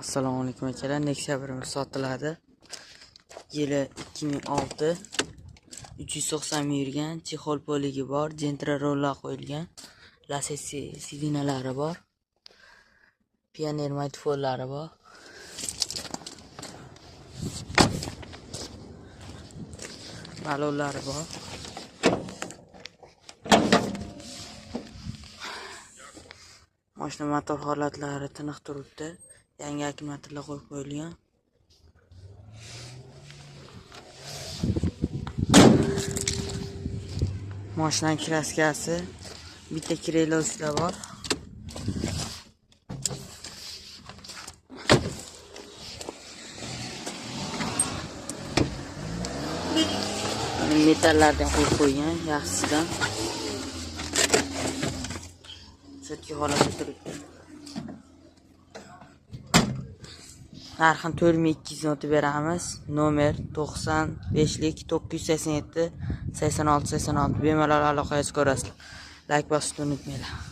Assalomu alaykum akalar. Nexia 1 sotiladi. Yili 2006. 390 ming yurgan, chexol poligi bor, jentra rollar qo'yilgan, lasesi sidinalari bor, pioner matfollari bor. Balonlari bor. Mashina motor holatlari tiniq turibdi. Yangi akkumulyatorlar qo'yib qo'yilgan. Mashina kraskasi bitta krelosida bor. Metallardan qo'yib qo'ygan, yaxshisidan. Sirtki holatda turibdi. Narxini 4200 notib beramiz. Nomer 95lik 987 86 86. Bemalol aloqaga chiqarasizlar. Like bosishni unutmanglar.